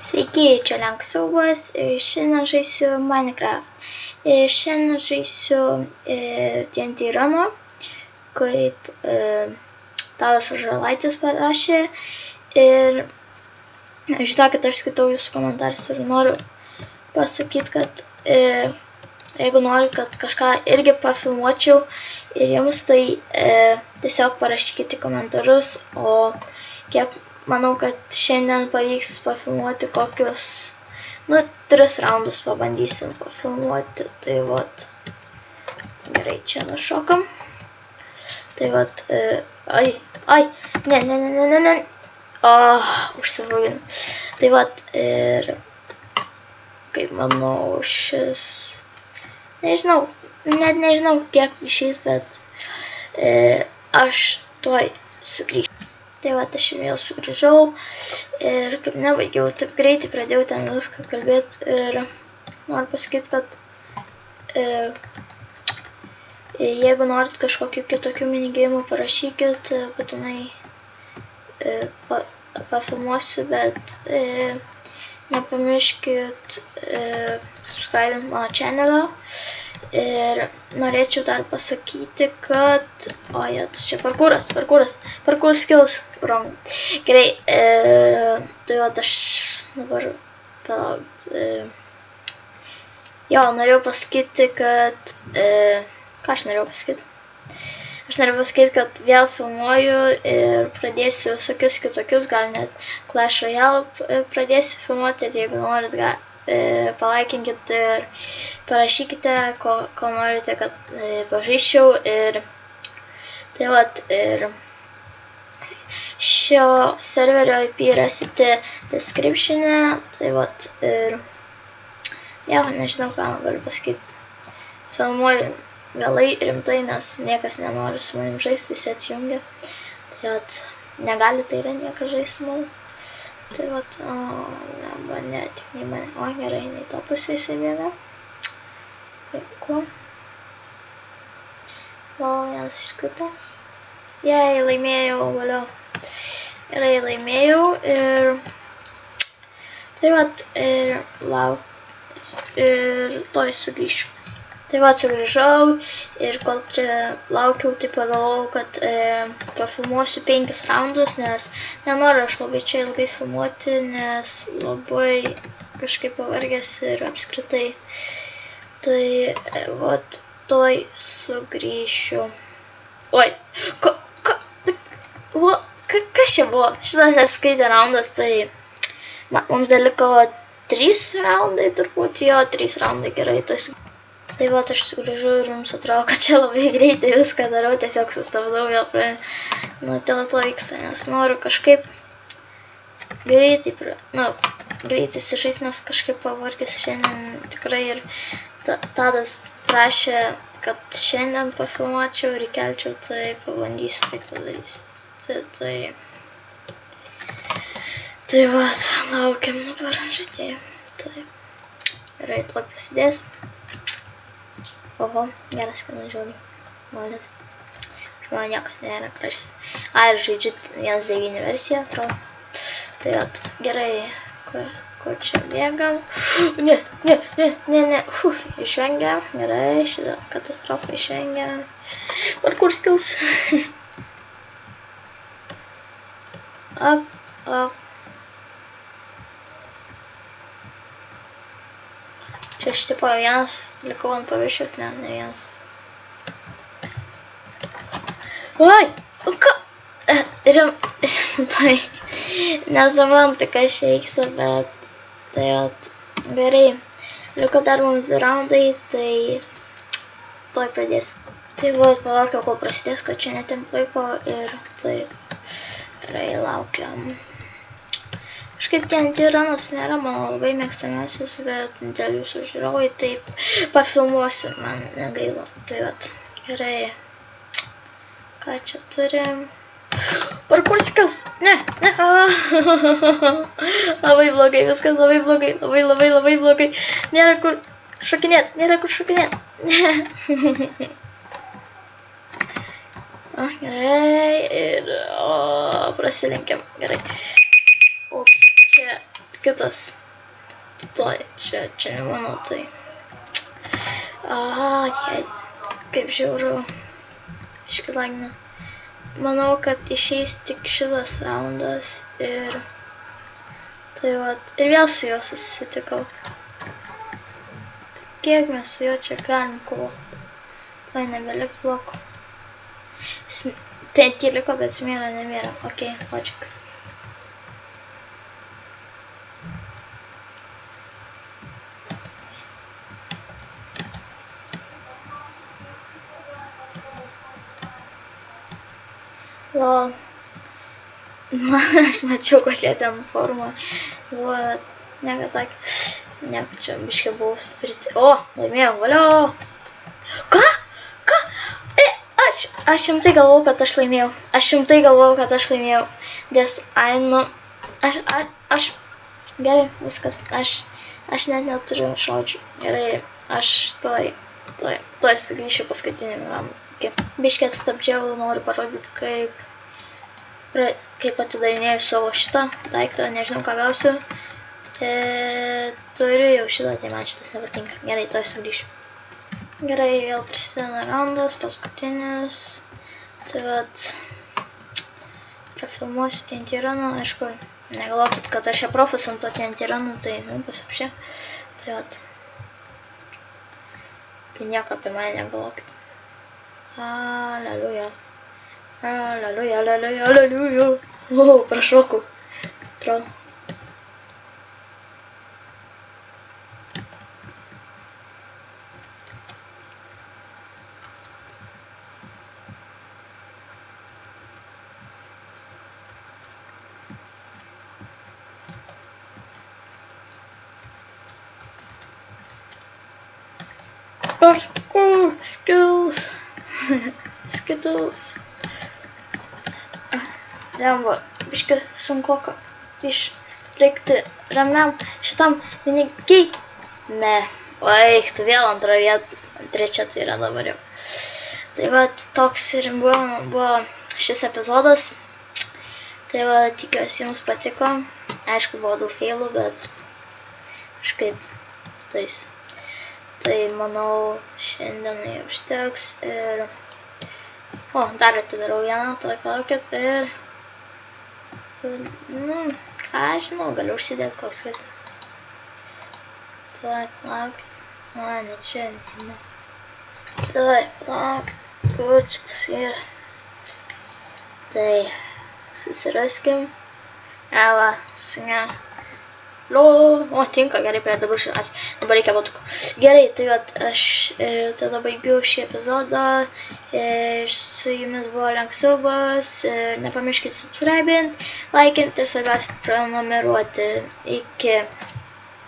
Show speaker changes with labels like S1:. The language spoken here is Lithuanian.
S1: Sveiki, čia Lenksiaubas ir šiandien žaisiu Minecraft. Ir šiandien žaisiu TNT Runo, kaip Tadas Žalaitis parašė. Ir žinokit, aš skaitau jūsų komentarus ir noriu pasakyti, kad jeigu norit, kad kažką irgi pafilmuočiau ir jums, tai tiesiog parašykite komentarus, o kiek manau, kad šiandien pavyks pafilmuoti kokius, 3 raundus pabandysim pafilmuoti. Tai vat, gerai, čia nušokam. Tai vat, ne, užsivogin. Tai vat, ir kaip manau, šis, nežinau, net nežinau, kiek išeis, bet aš tuoj sugrįšiu. Tai va, aš vėl sugrįžau ir kaip nebaigiau, taip greitai pradėjau ten viską kalbėti ir noriu pasakyti, kad jeigu norit kažkokių kitokių minigeimų, parašykit, būtinai pafilmuosiu, bet nepamirškit subscribint mano channelą. Ir norėčiau dar pasakyti, kad... čia parkūras skills. Gerai, tai vat aš dabar palauk. Jo, norėjau pasakyti, kad... Ką aš norėjau pasakyti? Aš norėjau pasakyti, kad vėl filmuoju ir pradėsiu visokius kitokius, gal net Clash Royale pradėsiu filmuoti, ir jeigu norit, palaikinkit ir parašykite, ko norite, kad pažaisčiau. Ir tai vat, ir šio serverio IP rasite description'e. Tai vat, ir nieko nežinau, ką galiu pasakyti. Filmuoju vėlai, rimtai, nes niekas nenori su manim žaisti, visi atjungia. Tai vat, negali, tai yra niekas žaisti su manim. Tai vat, ne, tik nei mane. O, gerai, nei tą pusę jisai bėga. Puiku. Gal vienas iškrito. Jei, laimėjau, valio. Gerai, laimėjau ir... Tai vat, ir toj sugrįšiu. Tai vat, sugrįžau ir kol čia laukiau, tai pagalvojau, kad pafilmuosiu 5 raundus, nes nenoriu aš labai čia ilgai filmuoti, nes labai kažkaip pavargęs ir apskritai. Tai vat, toj sugrįšiu. Oi, kas čia buvo? Šitas neskaitė raundas, tai mums dar liko 3 raundai, turbūt, jo, 3 raundai, gerai, tai vat, aš sugrįžau ir jums atrodo, kad čia labai greitai viską darau, tiesiog sustabdau vėl prie teleto vyksta, nes noriu kažkaip greitai, greitai sužaist, nes kažkaip pavargęs šiandien tikrai, ir Tadas prašė, kad šiandien pafilmuočiau ir įkelčiau, tai pabandysiu taip padaryti. Tai vat, laukiam dabar žaidėjų. Tai gerai, tuoj prasidės. Oho, geras skinas žiūri. Malės. Žinoma, niekas nėra krašęs. Ir žaidžiu 1.9 versiją, atrodo. Tai vat, gerai, kur čia bėgam. Ne. Išvengiam. Gerai, šitą katastrofą išvengiam. Parkour skills. Up. Čia aš tipo vienas, likau ant paviršiaus, ne vienas. Oi, ką? Rimtai, nesuprantu, kas čia vyksta, bet tai vat, gerai. Liko dar mums 2 raundai, tai tuoj pradėsim. Tai vat, palaukiau, kol prasidės, kad čia netimp laiko, ir tai gerai, laukiam. Kažkaip TNT Runas nėra mano labai mėgstamiausias, bet dėl jūsų žiūrovai taip pafilmuosiu, man negaila. Tai vat, gerai. Ką čia turim? Parkour skills! Ne! Labai blogai, viskas labai blogai, labai blogai. Nėra kur šokinėt. Gerai, ir prasilenkiam, gerai. Ups, čia kitas. Tuoj, čia ne mano tai. Aha, kaip žiauru. Iškilagina. Manau, kad išeis tik šitas raundas ir... Tai vat, ir vėl su juo susitikau. Kiek mes su juo čia galim kovoti? Tuoj nebeliks blokų. Tai liko, bet smėlio nemėra. Ok, logic. Lol. Aš mačiau, kokia ten forma buvo, nieko tak. Nieko čia biškė buvau O, laimėjau, valio! Ką? Ką? Aš rimtai galvojau, kad aš laimėjau. Nes, aš... Gerai, viskas. Aš net neturiu žodžių. Gerai, aš tuoj sugrįšiu paskutinį raundą. Biškį atstabdžiau, noriu parodyti, kaip atidarinėjau savo šitą daiktą, nežinau, ką gausiu. Turiu jau šitą, tai man šitas nepatinka. Gerai, tuoj sugrįšiu. Gerai, vėl prisideda raundas, paskutinis. Tai vat, prafilmuosiu TNT runą, aišku, negalvokit, kad aš čia profas ant to TNT runų, tai, pasapšė. Tai vat, tai nieko apie mane negalvokit. Aleluja. Aleluja. O, prašokau. Atrodo. Parkour skills. Skittles. Lemba, biškį sunku išlikti ramiam šitam minigiai. Ne, tu vėl antrą vietą, trečia tai yra dabar jau. Tai va, toks ir buvo šis epizodas. Tai va, tikiuosi jums patiko. Aišku, buvo daug failų, bet kažkaip tais. Tai manau, šiandienai užteks ir... O, dar atidarau vieną, tuoj palaukit ir... ką žinau, galiu užsidėti koks kitą. Tuoj palaukit. Ne čia, ne. Tuoj palaukit, kur šitas yra. Tai, susiraskim. Va, susinė. O, tinka, gerai, prie dabar reikia botukų. Gerai, tai vat, aš tada baigiu šį epizodą. Su jumis buvo Lenksiubas. Nepamirškit subscribint, laikinti ir svarbiausia prenumeruoti. Iki